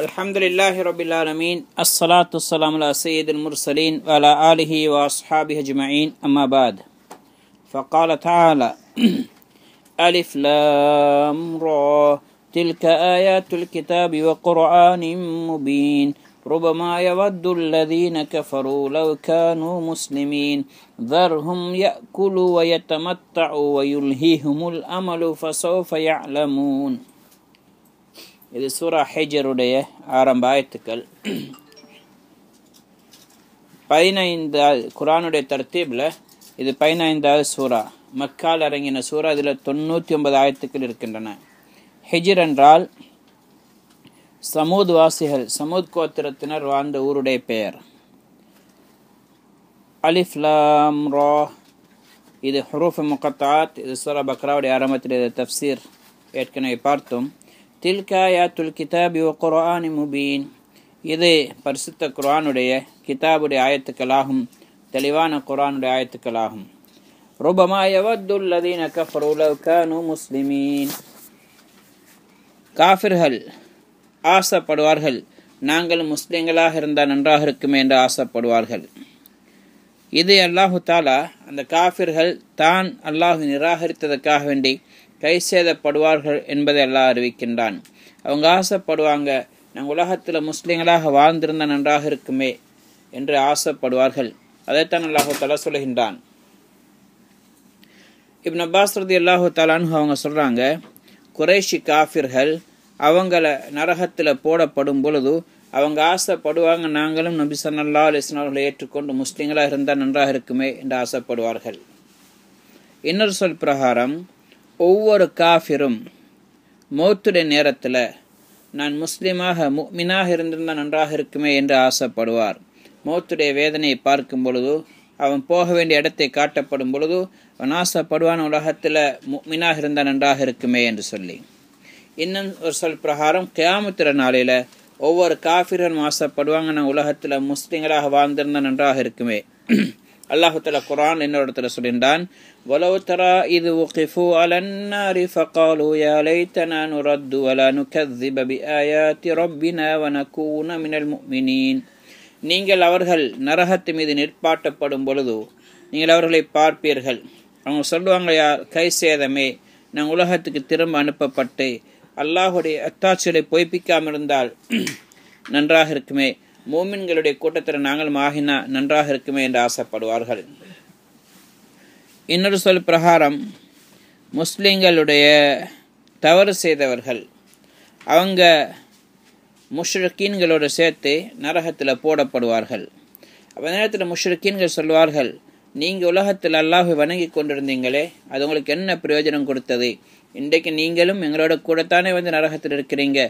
Alhamdulillahi Rabbil Alameen. As-salatu as-salamu ala Sayyidil Mursaleen wa ala alihi wa ashabihi ajma'in. Amma ba'd. Faqala ta'ala Alif Lam Ra Tilka ayatul kitabi wa Qur'anin mubin. ربما يود الذين كفروا لو كانوا مسلمين ذرهم يأكلوا ويتمتعوا ويلهيهم الأمل فسوف يعلمون. இது சூரா ஹிஜ்ருடைய ஆரம்ப ஆயத்துக்கள். 15 குர்ஆனுடைய தர்த்தீப்ல இது 15வது சூரா. மக்கால் இறங்கின சூரா. இதில் 99 ஆயத்துக்கள் இருக்கின்றன. ஹிஜ்ர் என்றால் சமூத் வாசிகள், சமூத் கோத்திரத்தினர் வாழ்ந்த ஊருடைய பெயர். அலிஃப் லாம் ரா இது ஹுரூஃப் முகத்தாத். இது சூரா பக்ராவுடைய ஆரம்பத்தில் இது தஃப்சீர் ஏற்கனவே பார்த்தோம். தில்க ஆயாத்துல் கிதாபி வ குர்ஆனின் முபீன். இது பரிசுத்த குர்ஆனுடைய கிதாபுடைய ஆயத்துக்களாகும், தெளிவான குர்ஆனுடைய ஆயத்துக்களாகும். ருபமா யவத்துல் லதீன கஃபரு லவ் கானூ முஸ்லிமீன். காஃபிர்கள் ஆசைப்படுவார்கள், நாங்கள் முஸ்லிம்களாக இருந்தால் நன்றாக இருக்குமே என்று ஆசைப்படுவார்கள். இது அல்லாஹு தாலா அந்த காஃபிர்கள் தான் அல்லாஹு நிராகரித்ததற்காக வேண்டி கை சேதப்படுவார்கள் என்பதை அல்லாஹ் அறிவிக்கின்றான். அவங்க ஆசைப்படுவாங்க, நாங்கள் உலகத்தில் முஸ்லிம்களாக வாழ்ந்திருந்தால் நன்றாக இருக்குமே என்று ஆசைப்படுவார்கள். அதைத்தான் அல்லாஹு தாலா சொல்கின்றான். இப்னு அப்பாஸ் ரலியல்லாஹு தஆலா அன்ஹு அவங்க சொல்கிறாங்க, குறைஷி காஃபிர்கள் அவங்கள நரகத்தில் போடப்படும் பொழுது அவங்க ஆசைப்படுவாங்க, நாங்களும் நபி ஸல்லல்லாஹு அலைஹி வஸல்லம் அவர்களை ஏற்றுக்கொண்டு முஸ்லிம்களாக இருந்தால் நன்றாக இருக்குமே என்று ஆசைப்படுவார்கள். இன்னொரு சொல் பிரகாரம் ஒவ்வொரு காஃபிரும் மௌத்துடைய நேரத்தில் நான் முஸ்லீமாக முஃமினாக இருந்திருந்தால் நன்றாக இருக்குமே என்று ஆசைப்படுவார். மௌத்துடைய வேதனையை பார்க்கும் பொழுது, அவன் போக வேண்டிய இடத்தை காட்டப்படும் பொழுது அவன் ஆசைப்படுவான், உலகத்தில் முஃமினாக இருந்தால் நன்றாக இருக்குமே என்று சொல்லி. இன்னும் ஒரு சொல் பிரகாரம் கியாமத்துடைய நாளையில் ஒவ்வொரு காஃபிர்களும் ஆசைப்படுவாங்க, நான் உலகத்தில் முஸ்லிம்களாக வாழ்ந்திருந்தால் நன்றாக இருக்குமே. அல்லாஹு தஆலா குர்ஆன் இன்னொரு இடத்துல சொல்கின்றான், வலவ் தரா இது உகிஃபு அலன் நாரி ஃபகாலு யா லைத்தனா நுரத்து வலா நுகذிப பிஆயாத்தி ரப்பினா வனகூன மினல் முஃமினீன். நீங்கள் அவர்கள் நரகத்து மீது நிற்பாட்டப்படும் பொழுது நீங்கள் அவர்களை பார்ப்பீர்கள், அவங்க சொல்லுவாங்க, யார் கை சேதமே, நாங்கள் உலகத்துக்கு திரும்ப அனுப்பப்பட்டு அல்லாஹுடைய அத்தாட்சிகளை பொய்ப்பிக்காமல் இருந்தால் நன்றாக இருக்குமே, மூமின்களுடைய கூட்டத்தில் நாங்கள் ஆகினா நன்றாக இருக்குமே என்று ஆசைப்படுவார்கள். இன்னொரு சொல் பிரகாரம் முஸ்லிம்களுடைய தவறு செய்தவர்கள் அவங்க முஷ்ரிக்கீன்களோடு சேர்த்து நரகத்தில் போடப்படுவார்கள். அப்போ நேரத்தில் முஷ்ரிக்கீன்கள் சொல்வார்கள், நீங்கள் உலகத்தில் அல்லாஹை வணங்கி கொண்டிருந்தீங்களே, அது உங்களுக்கு என்ன பிரயோஜனம் கொடுத்தது, இன்றைக்கு நீங்களும் எங்களோட கூடத்தானே வந்து நரகத்தில் இருக்கிறீங்க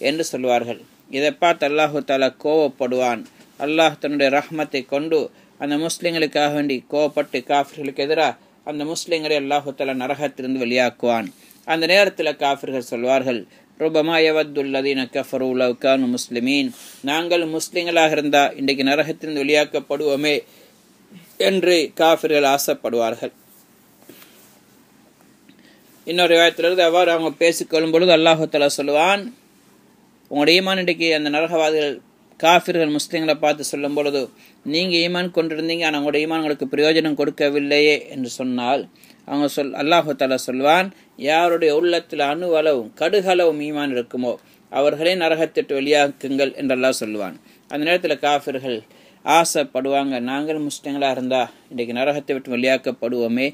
என்று சொல்வார்கள். இதை பார்த்து அல்லாஹு தாலா கோவப்படுவான். அல்லாஹ் தன்னுடைய ரஹ்மத்தை கொண்டு அந்த முஸ்லிம்களுக்காக வேண்டி கோவப்பட்டு காஃபிர்களுக்கு எதிராக அந்த முஸ்லிம்களை அல்லாஹு தாலா நரகத்திலிருந்து வெளியாக்குவான். அந்த நேரத்தில் காஃபிர்கள் சொல்வார்கள், ருபமா யவத்துல் லதீன கஃபரு லவ் கானூ முஸ்லிமீன். நாங்கள் முஸ்லிம்களாக இருந்தால் இன்றைக்கு நரகத்திலிருந்து வெளியாக்கப்படுவோமே என்று காஃபிர்கள் ஆசைப்படுவார்கள். இன்னொரு விவாதத்திலிருந்து அவ்வாறு அவங்க பேசிக்கொள்ளும் பொழுது அல்லாஹு தஆலா சொல்லுவான், உங்களுடைய ஈமான் இன்றைக்கு அந்த நரகவாதிகள் காஃபிர்கள் முஸ்லிம்களை பார்த்து சொல்லும் பொழுது, நீங்கள் ஈமான் கொண்டிருந்தீங்க, ஆனால் உங்களுடைய ஈமான் உங்களுக்கு பிரயோஜனம் கொடுக்கவில்லையே என்று சொன்னால் அவங்க அல்லாஹு தஆலா சொல்வான், யாருடைய உள்ளத்தில் அணுவளவும் கடுகளவும் ஈமான் இருக்குமோ அவர்களே நரகத்திட்டு வெளியாக்குங்கள் என்று அல்லாஹ் சொல்லுவான். அந்த நேரத்தில் காஃபிர்கள் ஆசைப்படுவாங்க, நாங்கள் முஸ்லிம்களாக இருந்தால் இன்றைக்கு நரகத்தை விட்டு வெளியாக்கப்படுவோமே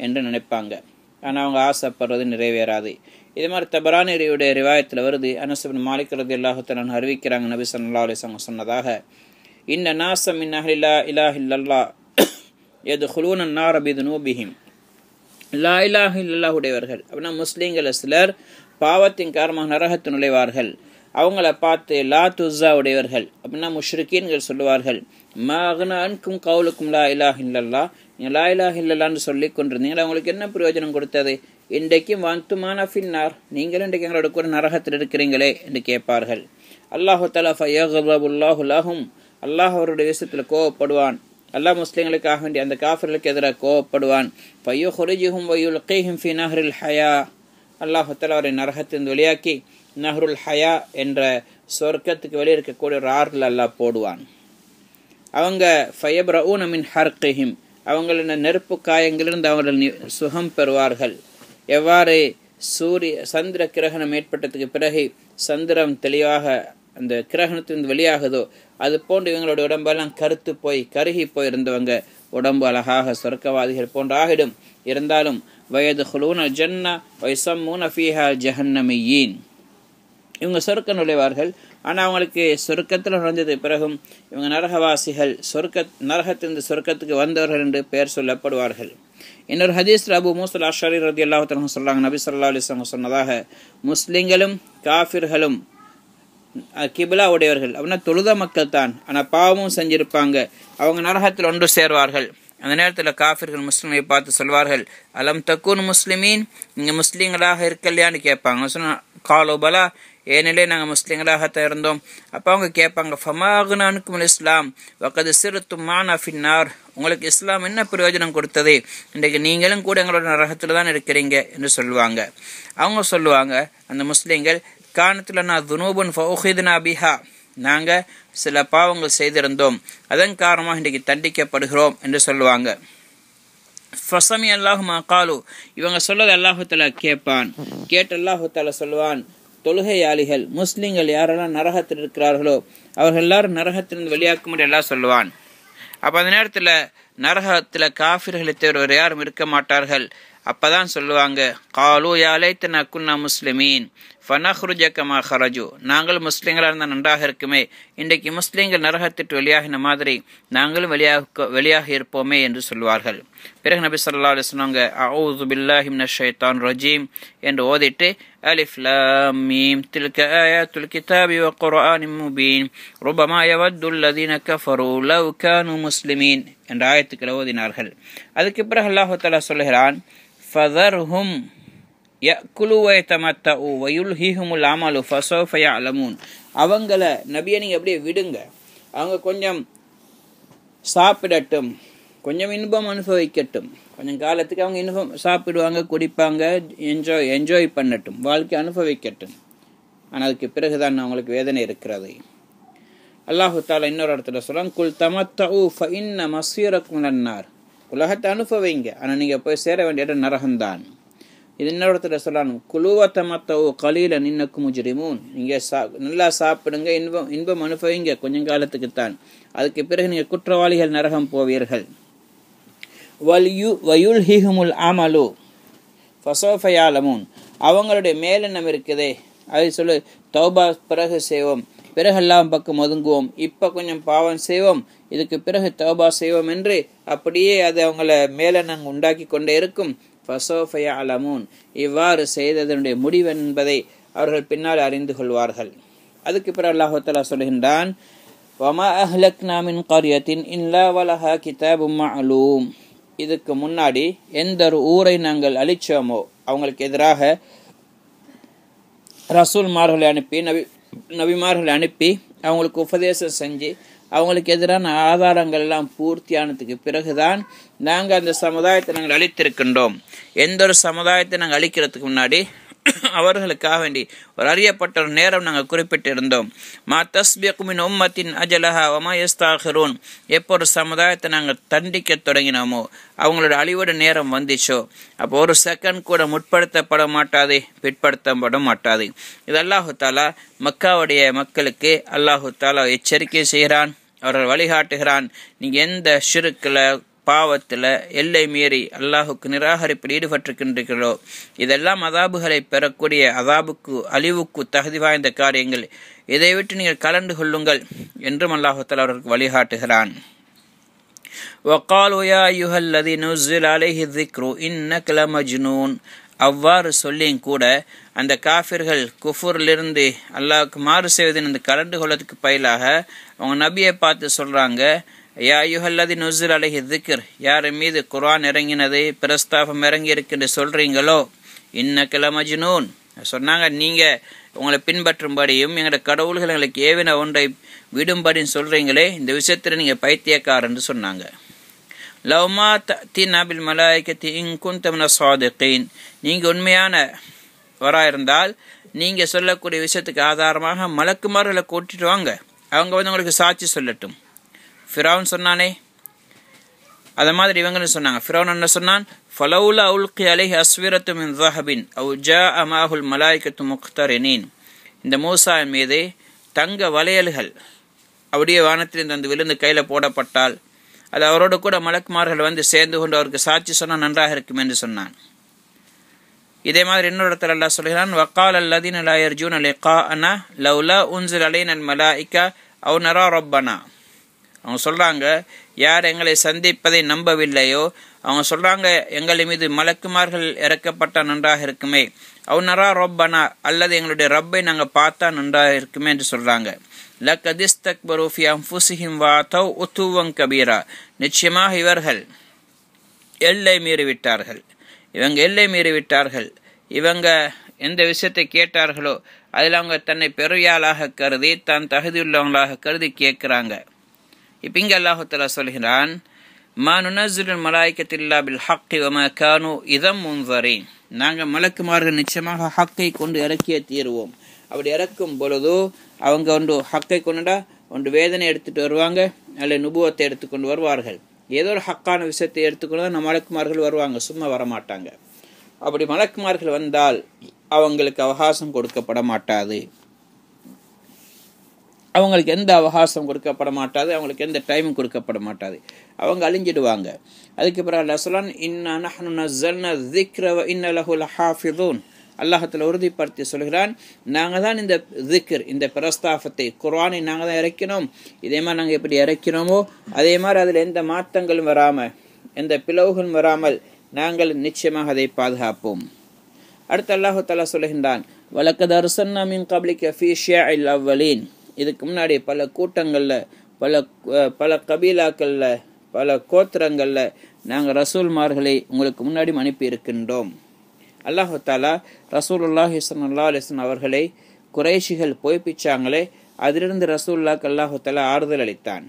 என்று நினைப்பாங்க. ஆனால் அவங்க ஆசைப்படுறது நிறைவேறாது. இது மாதிரி தபரானியுடைய ரிவாயத்தில் வருது. அனஸ் இப்னு மாலிக் ரலியல்லாஹு தஆலா அறிவிக்கிறாங்க, நபி ஸல்லல்லாஹு அலைஹி வஸல்லம் சொன்னதாக, இன்ன நாஸ மின் அஹ்லி லா இலாஹ இல்லல்லாஹ் யதுகுலூன அன்-நார பிதுனூபிஹிம். லா இலாஹ இல்லல்லாஹ் உடையவர்கள் அப்படின்னா முஸ்லீம்கள் சிலர் பாவத்தின் காரணமாக நரகத்தில் நுழைவார்கள். அவங்கள பார்த்து லா துஸா உடையவர்கள் அப்படின்னா முஷ்ரிக்கீன்கள் சொல்லுவார்கள், மா அக்னா அன்கும் கவுலுக்கும் லா இலாஹ இல்லல்லாஹ், நீங்கள் லா இலாஹ இல்லல்லாஹ்னு சொல்லி கொண்டிருந்தீங்களா, அவங்களுக்கு என்ன பிரயோஜனம் கொடுத்தது, இன்றைக்கும் வாந்துமான ஃபின்னார், நீங்களும் இன்றைக்கு எங்களோட கூட நரகத்தில் இருக்கிறீங்களே என்று கேட்பார்கள். அல்லாஹு தஆலா ஃபயக்தபுல்லாஹு லஹும், அல்லாஹ் அவருடைய விஷயத்தில் கோவப்படுவான். அல்லாஹ் முஸ்லிம்களுக்காக வேண்டி அந்த காஃபிர்களுக்கு எதிராக கோவப்படுவான். ஃபயுஹ்ரிஜுஹும் வயுல்கீஹிம் ஃபீ நஹ்ரில் ஹயா, அல்லாஹு தஆலா அவரை நரகத்திலிருந்து வெளியாக்கி நஹ்ருல் ஹயா என்ற சொர்க்கத்துக்கு வெளியே இருக்கக்கூடிய ஒரு ஆறுல அல்லாஹ் போடுவான். அவங்க ஃபயப்ரஊன மின் ஹர்கிஹிம், அவங்கள நெருப்பு காயங்களிலிருந்து அவர்கள் சுகம் பெறுவார்கள். எவ்வாறு சந்திர கிரகணம் ஏற்பட்டதுக்கு பிறகு சந்திரம் தெளிவாக அந்த கிரகணத்திலிருந்து வெளியாகுதோ அது போன்று இவங்களுடைய உடம்பெல்லாம் கருத்து போய் கருகி போயிருந்தவங்க உடம்பு அழகாக சொர்க்கவாதிகள் போன்று ஆகிடும். இருந்தாலும் வயதுகுலூன ஜன்னா வயசம்மூன ஃபீஹா ஜஹன்னமியீன், இவங்க சொர்க்க நுழைவார்கள். ஆனால் அவங்களுக்கு சொர்க்கத்தில் நுழைஞ்சதுக்கு பிறகும் இவங்க நரகவாசிகள், நரகத்திலிருந்து சொர்க்கத்துக்கு வந்தவர்கள் என்று பெயர் சொல்லப்படுவார்கள். இன்னொரு ஹதீஸ்ல அபு மூஸா அஷ்அரி ரலியல்லாஹு தஆலா சொல்றாங்க, நபி ஸல்லல்லாஹு அலைஹி வஸல்லம் சொன்னதாக, முஸ்லிம்களும் காஃபிர்களும் கிபிலா உடையவர்கள் அப்படின்னா தொழுத மக்கள் தான், ஆனால் பாவமும் செஞ்சிருப்பாங்க, அவங்க நரகத்தில் ஒன்று சேர்வார்கள். அந்த நேரத்தில் காஃபிர்கள் முஸ்லிமை பார்த்து சொல்வார்கள், அலம் தக்கூன் முஸ்லிமீன், நீங்கள் முஸ்லீம்களாக இருக்கலையான்னு கேட்பாங்க. சொன்னா காலோ பலா, ஏனிலே நாங்கள் முஸ்லீம்களாகத்தான் இருந்தோம். அப்போ அவங்க கேட்பாங்க, ஃபமாகுனானுக்கும் இஸ்லாம் வக்கது சிறுத்தும் மானா ஃபின்னார், உங்களுக்கு இஸ்லாம் என்ன பிரயோஜனம் கொடுத்தது, இன்றைக்கு நீங்களும் கூட எங்களோட நரகத்தில் தான் இருக்கிறீங்க என்று சொல்லுவாங்க. அவங்க சொல்லுவாங்க அந்த முஸ்லீம்கள், காரணத்தில் நான் துனூபுன் ஃபௌஹிதுனா பிஹா, நாங்கள் சில பாவங்கள் செய்திருந்தோம், அதன் காரணமாக இன்றைக்கு தண்டிக்கப்படுகிறோம் என்று சொல்லுவாங்க. ஃபசமி அல்லாஹு மா காலு, இவங்க சொல்றது அல்லாஹு தஆலா கேட்பான். கேட்டு அல்லாஹு தஆலா சொல்லுவான், தொழுகையாளிகள் முஸ்லிம்கள் யாரெல்லாம் நரகத்தில் இருக்கிறார்களோ அவர்கள் எல்லாரும் நரகத்திலிருந்து வெளியாக்கும்படி எல்லாம் சொல்லுவான். அப்போ அந்த நேரத்தில் நரகத்தில் காஃபிர்களை தவிர யாரும் இருக்க மாட்டார்கள். அப்பதான் சொல்லுவாங்க, காலு யா லைத்தனா குன்னா முஸ்லிமீன் ஃபனஹ்ருஜ கமா ஹரஜு, நாங்கள் முஸ்லீம்களாக இருந்தால் நன்றாக இருக்குமே, இன்றைக்கு முஸ்லீம்கள் நரகத்திற்கு வெளியாகின மாதிரி நாங்களும் வெளியாக இருப்போமே என்று சொல்வார்கள். பிறகு நபி ஸல்லல்லாஹு அலைஹி வஸல்லம் அஊது பில்லாஹி மினஷ் ஷைத்தானிர் ரஜீம் என்று ஓதிட்டு அலிஃப் லாம் மீம் தில்க ஆயாத்துல் கிதாபி வ குர்ஆனின் முபீன் ருபமா யவத்துல் லதீன கஃபரு லவ் கானூ முஸ்லிமீன் என்ற ஆயத்துக்களை ஓதினார்கள். அதுக்கு பிறகு அல்லாஹ் தஆலா சொல்கிறான், ஃபதர்ஹும் யக்குலு வயதமத்தஉ வயுல்ஹிஹுமுல் அமலு ஃபஸௌஃப யஅலமூன், அவங்கள நபியை நீங்கள் அப்படியே விடுங்க, அவங்க கொஞ்சம் சாப்பிடட்டும், கொஞ்சம் இன்பம் அனுபவிக்கட்டும், கொஞ்சம் காலத்துக்கு அவங்க இன்பம் சாப்பிடுவாங்க, குடிப்பாங்க, என்ஜாய் பண்ணட்டும், வாழ்க்கை அனுபவிக்கட்டும். ஆனால் அதுக்கு பிறகுதான் அவங்களுக்கு வேதனை இருக்கிறது. அல்லாஹு தஆலா இன்னொரு இடத்துல சொல்றான், குல் தமத்தஉ ஃபஇன்ன மஸீரக்கும் லன்னார், உலகத்தை அனுபவிங்க, ஆனால் நீங்கள் போய் சேர வேண்டிய இடம் நரகம்தான். இது இன்னொரு இடத்துல சொல்றான், குலுவ தமத்தஉ கலீலன் இன்னக்கும் முஜ்ரிமூன், நீங்கள் நல்லா சாப்பிடுங்க, இன்பம் அனுபவிங்க கொஞ்சம் காலத்துக்குத்தான், அதுக்கு பிறகு நீங்கள் குற்றவாளிகள் நரகம் போவீர்கள். வயுல்ஹிஹுமுல் அமலு ஃபஸௌஃப யஅலமூன், அவங்களுடைய மேலெண்ணம் இருக்குதே அது சொல்லு, தௌபா பிறகு செய்வோம், பிறகு எல்லாம் பக்கம் ஒதுங்குவோம், இப்போ கொஞ்சம் பாவம் செய்வோம், இதுக்கு பிறகு தௌபா செய்வோம் என்று அப்படியே அது அவங்கள மேலெண்ணம் உண்டாக்கி கொண்டே இருக்கும். ஃபஸௌஃப யஅலமூன், இவ்வாறு செய்ததனுடைய முடிவு என்பதை அவர்கள் பின்னால் அறிந்து கொள்வார்கள். அதுக்கு பிறகு அல்லாஹ் தஆலா சொல்கின்றான், வமா அஹ்லக்னா மின் கர்யத்தின் இல்லா வலஹா கிதாபும் மஅலூம், இதுக்கு முன்னாடி எந்த ஒரு ஊரை நாங்கள் அழிச்சோமோ அவங்களுக்கு எதிராக ரசூல்மார்களை அனுப்பி நபிமார்களை அனுப்பி அவங்களுக்கு உபதேசம் செஞ்சு அவங்களுக்கு எதிரான ஆதாரங்கள் எல்லாம் பூர்த்தியானதுக்கு பிறகுதான் நாங்கள் அந்த சமுதாயத்தை நாங்கள் அழித்திருக்கின்றோம். எந்த ஒரு சமுதாயத்தை நாங்கள் அழிக்கிறதுக்கு முன்னாடி அவர்களுக்காக வேண்டி ஒரு அறியப்பட்ட ஒரு நேரம் நாங்கள் குறிப்பிட்டிருந்தோம். மா தஸ்பிகு மின் உம்மத்தின் அஜலஹா வமா யஸ்தாகிரூன், எப்போ ஒரு சமுதாயத்தை நாங்கள் தண்டிக்க தொடங்கினோமோ அவங்களோட அழிவோட நேரம் வந்துச்சோ அப்போ ஒரு செகண்ட் கூட முற்படுத்தப்பட மாட்டாது, பிற்படுத்தப்பட மாட்டாது. இது அல்லாஹு தாலா மக்காவுடைய மக்களுக்கு அல்லாஹு தாலா எச்சரிக்கை செய்கிறான், அவர்கள் வழிகாட்டுகிறான். நீங்கள் எந்த ஷிர்க்ல பாவத்தில் எல்லை மீறி அல்லாஹுக்கு நிராகரிப்பில் ஈடுபட்டிருக்கின்றீர்களோ இதெல்லாம் அதாபுகளை பெறக்கூடிய அதாபுக்கு அழிவுக்கு தகுதி வாய்ந்த காரியங்கள், இதை விட்டு நீங்கள் கலந்து கொள்ளுங்கள் என்றும் அல்லாஹு தஆலா அவர்களுக்கு வழிகாட்டுகிறான். வகாலு யா அய்யுஹல்லதீ நுஸ்ஸில அலைஹி ذிக்ரு இன்னக லமஜ்னூன், அவ்வாறு சொல்லியும் கூட அந்த காஃபிர்கள் குஃபுரிலிருந்து அல்லாஹ்வுக்கு மாறு செய்வதில் கலந்து கொள்ளதுக்கு பயிலாக அவங்க நபியை பார்த்து சொல்றாங்க, யா அய்யுஹல்லதீ நுஸ்ஸில அலைஹி ذிக்ர், யார் மீது குர்ஆன் இறங்கினது பிரஸ்தாபம் இறங்கி இருக்குன்னு சொல்றீங்களோ இன்னக லமஜ்னூன் சொன்னாங்க, நீங்க உங்களை பின்பற்றும்படியும் எங்களோட கடவுள்கள் எங்களுக்கு ஏவின ஒன்றை விடும்படின்னு சொல்றீங்களே, இந்த விஷயத்துல நீங்க பைத்தியக்காரன்னு சொன்னாங்க. லவ்மா தஅதீனா பில் மலாயிகத்தி இன் குன்த மினஸ் ஸாதிகீன், நீங்க உண்மையான வரா இருந்தால் நீங்கள் சொல்லக்கூடிய விஷயத்துக்கு ஆதாரமாக மலக்குமார்களை கூட்டிட்டு வாங்க, அவங்க வந்து உங்களுக்கு சாட்சி சொல்லட்டும். ஃபிரௌன் சொன்னானே, அதை மாதிரி இவங்கன்னு சொன்னாங்க. ஃபிரௌன் என்ன சொன்னான்? ஃபலௌலா உல்கி அலைஹி அஸ்விரத்து மின் ஸஹபின் அவ் ஜாஅ மஅஹுல் மலாயிகத்து முக்தரினீன். இந்த மூசா மீது தங்க வளையல்கள் அப்படியே வானத்திலிருந்து வந்து விழுந்து கையில் போடப்பட்டால் அது அவரோட கூட மலக்குமார்கள் வந்து சேர்ந்து கொண்டு அவருக்கு சாட்சி சொன்னால் நன்றாக இருக்கும் என்று சொன்னான். இதே மாதிரி இன்னொரு இடத்துல அல்லாஹ் சொல்கிறான், வக்கால் அல்லதீன லா யர்ஜூன லிகாஅனா லவ்லா உன்ஸில அலைனல் மலாயிகா அவ் நரா ரப்பனா. அவங்க சொல்கிறாங்க, யார் எங்களை சந்திப்பதை நம்பவில்லையோ அவங்க சொல்கிறாங்க, எங்கள் மீது மலக்குமார்கள் இறக்கப்பட்டால் நன்றாக இருக்குமே, அவ் நரா ரப்பனா, அல்லது எங்களுடைய ரப்பை நாங்கள் பார்த்தா நன்றாக இருக்குமே என்று சொல்கிறாங்க. லக்கதிஸ்தக்பரு ஃபி அன்ஃபுஸிஹிம் வஅதவ் உதுவன் கபீரா. நிச்சயமாக இவர்கள் எல்லை மீறிவிட்டார்கள். இவங்க எந்த விஷயத்தை கேட்டார்களோ அதில் அவங்க தன்னை பெரியாளாக கருதி தான் தகுதியுள்ளவங்களாக கருதி கேட்குறாங்க. இப்போ இங்கே அல்லாஹு தஆலா சொல்கிறான், மா நுனஸ்ஸிலுல் மலாயிகத்தில்லா பில் ஹக்கி வமா கானு இதம் முன்ஸரீன். நாங்கள் மலக்குமார்கள் நிச்சயமாக ஹக்கை கொண்டு இறக்கிய தீருவோம். அப்படி இறக்கும் பொழுது அவங்க ஒன்று ஹக்கை கொண்டுடா ஒன்று வேதனை எடுத்துகிட்டு வருவாங்க, அல்ல நுபுவத்தை எடுத்துக்கொண்டு வருவார்கள். ஏதோ ஒரு ஹக்கான விஷயத்தை எடுத்துக்கொண்டு தான் மலக்குமார்கள் வருவாங்க, சும்மா வரமாட்டாங்க. அப்படி மலக்குமார்கள் வந்தால் அவங்களுக்கு அவகாசம் கொடுக்கப்பட மாட்டாது. அவங்களுக்கு எந்த அவகாசம் கொடுக்கப்பட மாட்டாது, அவங்களுக்கு எந்த டைமும் கொடுக்கப்பட மாட்டாது. அவங்க அழிஞ்சிடுவாங்க. அதுக்கு பிறகு அல்லாஹ் சொல்றான், இன்னா நஹ்னு நஸ்ஸல்னா ذிக்ர வ இன்ன லஹு லஹாஃபிதூன். அல்லாஹ்வுல உறுதிப்படுத்தி சொல்கிறான், நாங்கள் தான் இந்த திக்ர், இந்த பிரஸ்தாபத்தை, குர்ஆனை நாங்கள் தான் இறக்கினோம். இதே மாதிரி நாங்கள் எப்படி இறக்கினோமோ அதே மாதிரி அதில் எந்த மாற்றங்களும் வராமல், எந்த பிளவுகளும் வராமல் நாங்கள் நிச்சயமாக அதை பாதுகாப்போம். அடுத்து அல்லாஹ் தஆலா சொல்கின்றான், வலக்கத் அர்சல்னா மின் கப்லிக ஃபீ ஷியஇல் அவ்வலீன். இதுக்கு முன்னாடி பல கூட்டங்களில், பல கபீலாக்களில், பல கோத்திரங்களில் நாங்கள் ரசூல்மார்களை உங்களுக்கு முன்னாடி அனுப்பி இருக்கின்றோம். அல்லாஹு தாலா ரசூலுல்லாஹி ஸல்லல்லாஹு அலைஹி வஸல்லம் அவர்களை குறைஷிகள் பொய்ப்பிச்சாங்களே, அதிலிருந்து ரசூலுல்லாஹ்க்கு அல்லாஹு தாலா ஆறுதல் அளித்தான்.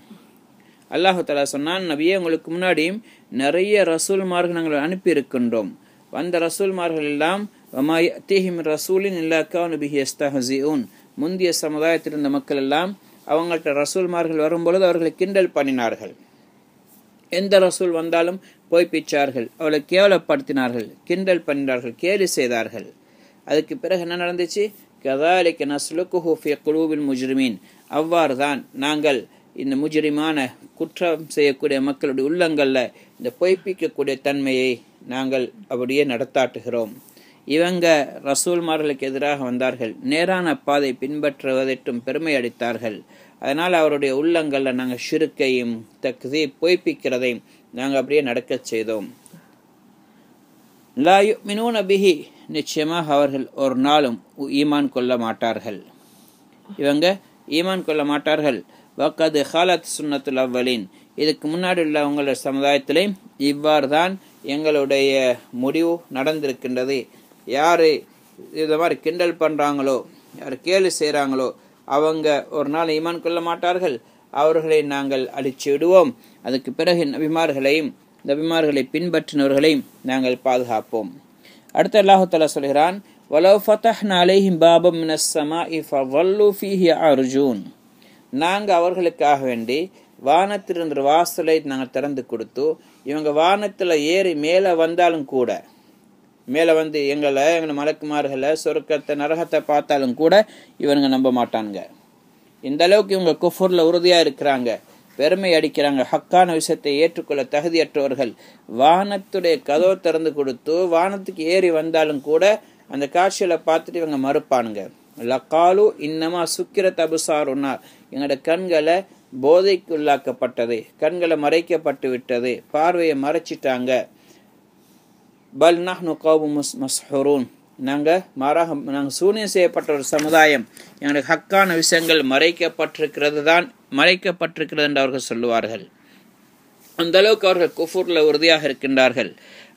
அல்லாஹு தாலா சொன்னான், நபியே உங்களுக்கு முன்னாடியும் நிறைய ரசூல்மார்கள் நாங்கள் அனுப்பி இருக்கின்றோம். வந்த ரசூல்மார்கள் எல்லாம் வமா யஅதீஹிம் ரசூலின் இல்லா கானு பிஹி யஸ்தஹ்ஸிஊன். முந்திய சமுதாயத்தில் இருந்த மக்கள் எல்லாம் அவங்கள்ட்ட ரசூல்மார்கள் வரும்பொழுது அவர்களை கிண்டல் பண்ணினார்கள். எந்த ரசூல் வந்தாலும் பொய்ப்பிச்சார்கள், அவளை கேவலப்படுத்தினார்கள், கிண்டல் பண்ணினார்கள், கேலி செய்தார்கள். அதுக்கு பிறகு என்ன நடந்துச்சு? கதாலிக நஸ்லுகுஹு ஃபீ குலூபில் முஜ்ரிமீன். அவ்வாறு தான் நாங்கள் இந்த முஜ்ரிமான குற்றம் செய்யக்கூடிய மக்களுடைய உள்ளங்களில் இந்த பொய்ப்பிக்கக்கூடிய தன்மையை நாங்கள் அப்படியே நடத்தாட்டுகிறோம். இவங்க ரசூல்மார்களுக்கு எதிராக வந்தார்கள், நேரான பாதை பின்பற்றுவதற்கும் பெருமை அளித்தார்கள். அதனால் அவருடைய உள்ளங்களில் நாங்கள் ஷிர்க்கையும் தக்ஸீப் பொய்ப்பிக்கிறதையும் நாங்கள் அப்படியே நடக்கச் செய்தோம். லா யுமினூன பிஹி, நிச்சயமாக அவர்கள் ஒரு நாளும் ஈமான் கொள்ள மாட்டார்கள். இவங்க ஈமான் கொள்ள மாட்டார்கள். வக்கது ஹாலத் சுன்னத்துல் அவ்வலீன். இதுக்கு முன்னாடி உள்ள உங்களோட சமுதாயத்திலே இவ்வாறு தான் எங்களுடைய முடிவு நடந்திருக்கின்றது. யார் இதை மாதிரி கிண்டல் பண்ணுறாங்களோ, யார் கேலி செய்கிறாங்களோ அவங்க ஒரு நாள் ஈமான் கொள்ள மாட்டார்கள். அவர்களை நாங்கள் அழிச்சு விடுவோம். அதுக்கு பிறகு நபிமார்களை பின்பற்றினவர்களையும் நாங்கள் பாதுகாப்போம். அடுத்து அல்லாஹ் தஆலா சொல்கிறான், வலவ் ஃபதஹ்னா அலைஹிம் பாபம் மினஸ் ஸமாஇ ஃபவல்லு ஃபீஹி அர்ஜூன். நாங்கள் அவர்களுக்காக வேண்டி வானத்திலிருந்து வாசலை நாங்கள் திறந்து கொடுத்து, இவங்க வானத்தில் ஏறி மேலே வந்தாலும் கூட, மேலே வந்து எங்களை மலக்குமார்களை சொர்க்கத்தை நரகத்தை பார்த்தாலும் கூட இவனுங்க நம்ப மாட்டானுங்க. இந்த அளவுக்கு இவங்க குஃபுர்ல உறுதியாக இருக்கிறாங்க, பெருமை அடிக்கிறாங்க, ஹக்கான விஷயத்தை ஏற்றுக்கொள்ள தகுதியற்றவர்கள். வானத்துடைய கதவை திறந்து கொடுத்து வானத்துக்கு ஏறி வந்தாலும் கூட அந்த காட்சிகளை பார்த்துட்டு இவங்க மறுப்பானுங்க. லக்காலு இன்னமா சுக்கிரத் அபுசாருன்னா, எங்களோட கண்களை போதைக்கு உள்ளாக்கப்பட்டது, கண்களை மறைக்கப்பட்டு விட்டது, பார்வையை மறைச்சிட்டாங்க. பல் நஹ்னு கௌமும் மஸ்ஹூரூன், நாங்கள் சூனியம் செய்யப்பட்ட ஒரு சமுதாயம், எங்களுக்கு ஹக்கான விஷயங்கள் மறைக்கப்பட்டிருக்கிறது என்று அவர்கள் சொல்லுவார்கள். அந்த அளவுக்கு அவர்கள் குஃபூர்ல உறுதியாக இருக்கின்றார்கள்.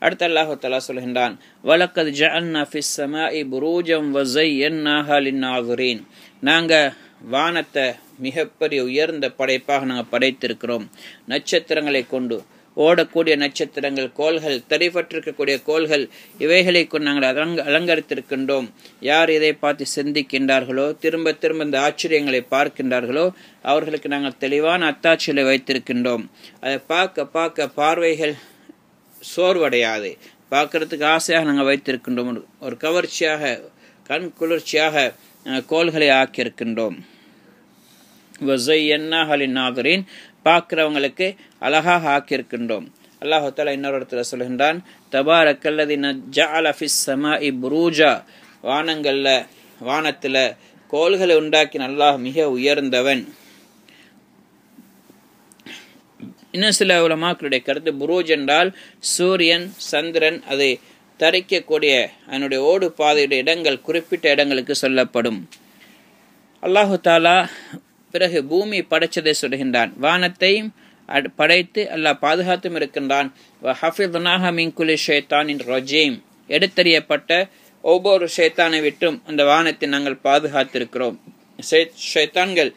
அடுத்து அல்லாஹ் தஆலா சொல்கின்றான், வலக்கத் ஜஅல்னா ஃபிஸ் ஸமாஇ புரூஜம் வ ஸய்யன்னாஹா லின்னாஸிரீன். நாங்கள் வானத்தை மிகப்பெரிய உயர்ந்த படைப்பாக நாங்கள் படைத்திருக்கிறோம். நட்சத்திரங்களை கொண்டு ஓடக்கூடிய நட்சத்திரங்கள், கோள்கள், தெரிபற்றிருக்கக்கூடிய கோள்கள், இவைகளை கொண்டு நாங்கள் அலங்கரித்திருக்கின்றோம். யார் இதை பார்த்து சிந்திக்கின்றார்களோ, திரும்ப திரும்ப இந்த ஆச்சரியங்களை பார்க்கின்றார்களோ, அவர்களுக்கு நாங்கள் தெளிவான அத்தாட்சிகளை வைத்திருக்கின்றோம். அதை பார்க்க பார்க்க பார்வைகள் சோர்வடையாது, பார்க்கறதுக்கு ஆசையாக நாங்கள் வைத்திருக்கின்றோம். ஒரு கவர்ச்சியாக, கண் குளிர்ச்சியாக கோள்களை ஆக்கியிருக்கின்றோம். பார்க்கிறவங்களுக்கு அழகாக ஆக்கியிருக்கின்றோம். அல்லாஹு தஆலா இன்னொரு இடத்துல சொல்கின்றான், தபாரக்கல்லதி ஜஅல ஃபிஸ் ஸமாஇ புரூஜா, வானத்தில் கோள்களை உண்டாக்கின அல்லாஹ் மிக உயர்ந்தவன். இன்னும் சில உலமாக்களுடைய கருத்து, புரூஜ் என்றால் சூரியன், சந்திரன் அதை தரிக்கக்கூடிய அதனுடைய ஓடு பாதையுடைய இடங்கள், குறிப்பிட்ட இடங்களுக்கு சொல்லப்படும். அல்லாஹு தஆலா பிறகு பூமி படைச்சதை சொல்கின்றான். வானத்தை படைத்து அல்லாஹ் பாதுகாத்தும் இருக்கின்றான். வஹஃபித்னாஹா மின் குல்லி ஷைத்தானின் ரஜீம், எடுத்தறியப்பட்ட ஒவ்வொரு ஷைத்தானை விட்டும் அந்த வானத்தை நாங்கள் பாதுகாத்திருக்கிறோம். ஷைத்தான்கள்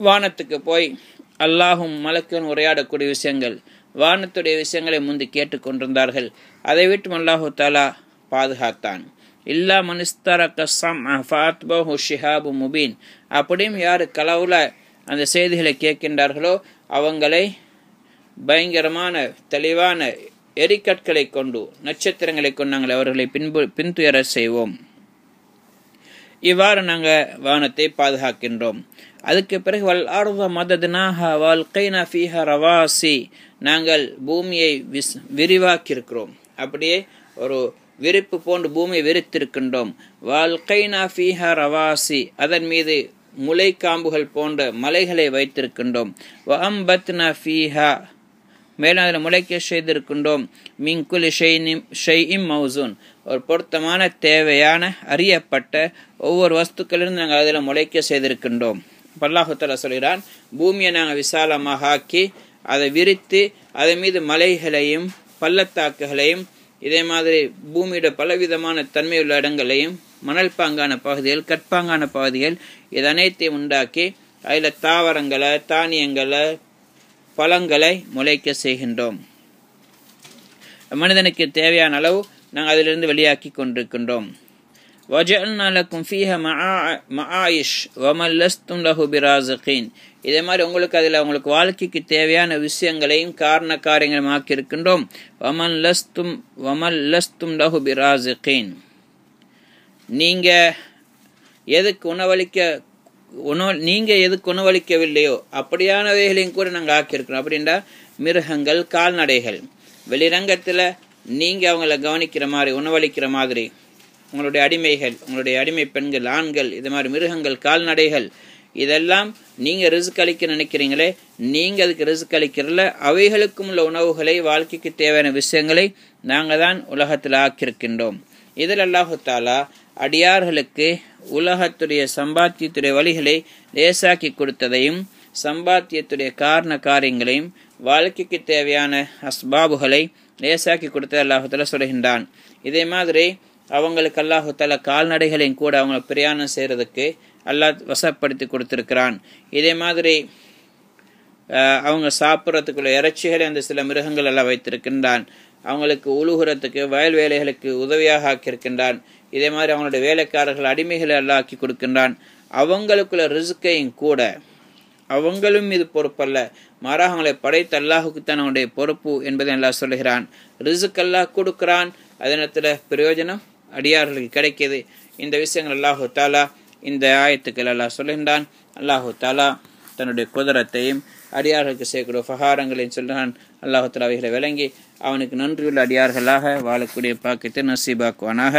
வானத்துக்கு போய் அல்லாஹும் மலக்கும் உரையாடக்கூடிய விஷயங்கள், வானத்துடைய விஷயங்களை முந்தி கேட்டுக்கொண்டிருந்தார்கள். அதை விட்டும் அல்லாஹு தஆலா பாதுகாத்தான். இல்லா மனிஸ்தரக ஸம்அ ஃபஅத்பஹு ஷிஹாபு முபீன், அப்படியும் யார் களவுல அந்த செய்திகளை கேட்கின்றார்களோ அவங்களை பயங்கரமான தெளிவான எரிக்கற்களை கொண்டு, நட்சத்திரங்களை கொண்டு நாங்கள் அவர்களை பின்துயர செய்வோம். இவ்வாறு நாங்கள் வானத்தை பாதுகாக்கின்றோம். அதுக்கு பிறகு வல் அர்த மதத்னாஹா வல்கைனா ஃபீஹா ரவாசி, நாங்கள் பூமியை விரிவாக்கியிருக்கிறோம். அப்படியே ஒரு விரிப்பு போன்று பூமியை விரித்திருக்கின்றோம். வல்கைனா ஃபீஹா ரவாசி, அதன் மீது முளைக்காம்புகள் போன்ற மலைகளை வைத்திருக்கின்றோம். வஅம்பத்னா ஃபீஹா, மேலும் அதில் முளைக்க செய்திருக்கின்றோம். மின் குல்லி ஷைஇன் மௌசூன், ஒரு பொருத்தமான தேவையான அறியப்பட்ட ஒவ்வொரு வஸ்துக்களிலிருந்து நாங்கள் அதில் முளைக்க செய்திருக்கின்றோம். அல்லாஹு தஆலா சொல்கிறான், பூமியை நாங்கள் விசாலமாக ஆக்கி அதை விரித்து அதன் மீது மலைகளையும் பள்ளத்தாக்குகளையும் இதே மாதிரி பூமியோட பலவிதமான தன்மையுள்ள இடங்களையும் மணல் பாங்கான பகுதிகள், கற்பாங்கான பகுதிகள், இது அனைத்தையும் உண்டாக்கி அதில் தாவரங்களை, தானியங்களை, பழங்களை முளைக்க செய்கின்றோம். மனிதனுக்கு தேவையான அளவு நாங்கள் அதிலிருந்து வெளியாக்கி கொண்டிருக்கின்றோம். وَجَعَلْنَا لَكُمْ فِيهَا مَعَايِشَ وَمَا لَسْتُمْ لَهُ بِرَازِقِينَ, இதே மாதிரி உங்களுக்கு வாழ்க்கைக்கு தேவையான விஷயங்களையும் காரண காரியங்களையும் ஆக்கியிருக்கின்றோம். وَمَا لَسْتُمْ لَهُ بِرَازِقِينَ, நீங்க எதுக்கு உணவளிக்கவில்லையோ அப்படியானவைகளையும் கூட நாங்கள் ஆக்கியிருக்கிறோம். அப்படின்னா மிருகங்கள், கால்நடைகள், வெளிரங்கத்தில் நீங்கள் அவங்கள கவனிக்கிற மாதிரி, உணவளிக்கிற மாதிரி, உங்களுடைய அடிமைகள், உங்களுடைய அடிமை பெண்கள், ஆண்கள், இது மாதிரி மிருகங்கள், கால்நடைகள், இதெல்லாம் நீங்கள் ரிஸ்க் அளிக்க நினைக்கிறீங்களே, நீங்கள் அதுக்கு ரிஸ்க் அளிக்கிறல, அவைகளுக்கும் உள்ள உணவுகளை, வாழ்க்கைக்கு தேவையான விஷயங்களை நாங்கள் தான் உலகத்தில் ஆக்கியிருக்கின்றோம். இதில் அல்லாஹு தஆலா அடியார்களுக்கு உலகத்துடைய சம்பாத்தியத்துடைய வழிகளை லேசாக்கி கொடுத்ததையும், சம்பாத்தியத்துடைய காரண காரியங்களையும், வாழ்க்கைக்கு தேவையான அஸ்பாபுகளை லேசாக்கி கொடுத்ததை அல்லாஹு தஆலா சொல்கின்றான். இதே மாதிரி அவங்களுக்கு அல்லாஹு தஆலா கால்நடைகளையும் கூட அவங்கள பிரயாணம் செய்கிறதுக்கு அல்லாஹ் வசப்படுத்தி கொடுத்திருக்கிறான். இதே மாதிரி அவங்க சாப்பிட்றதுக்குள்ள இறைச்சிகளை அந்த சில மிருகங்கள் எல்லாம் வைத்திருக்கின்றான். அவங்களுக்கு உழுகுறதுக்கு, வயல் வேலைகளுக்கு உதவியாக ஆக்கியிருக்கின்றான். இதே மாதிரி அவங்களுடைய வேலைக்காரர்கள், அடிமைகளை எல்லாம் ஆக்கி கொடுக்கின்றான். அவங்களுக்குள்ள ரிஸ்கையும் கூட அவங்களும் இது பொறுப்பல்ல, மாறாக அவங்களை படைத்த அல்லாஹுக்குத்தான் அவனுடைய பொறுப்பு என்பதை அல்லாஹ் சொல்லுகிறான். ரிஸ்க் அல்லாஹ் கொடுக்கிறான், அதே நேரத்தில் பிரயோஜனம் அடியார்களுக்கு கிடைக்கிது. இந்த விஷயங்கள் அல்லாஹு தஆலா இந்த ஆயத்துக்கள் அல்லாஹ் சொல்லுகின்றான். அல்லாஹு தஆலா தன்னுடைய குதிரத்தையும் அடியார்களுக்கு செய்யக்கூடிய உபகாரங்களையும் சொல்கிறான். அல்லாஹு தஆலா அவைகளை விளங்கி அவனுக்கு நன்றியுள்ள அடியார்களாக வாழக்கூடிய பாக்கியத்தை நசீபாக்குவானாக.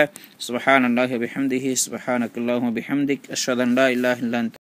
சுப்ஹானல்லாஹி வபிஹம்திஹி, சுப்ஹானக்கல்லாஹு வபிஹம்திக், அஷ்ஹது அன் லா இலாஹா இல்லா அன்த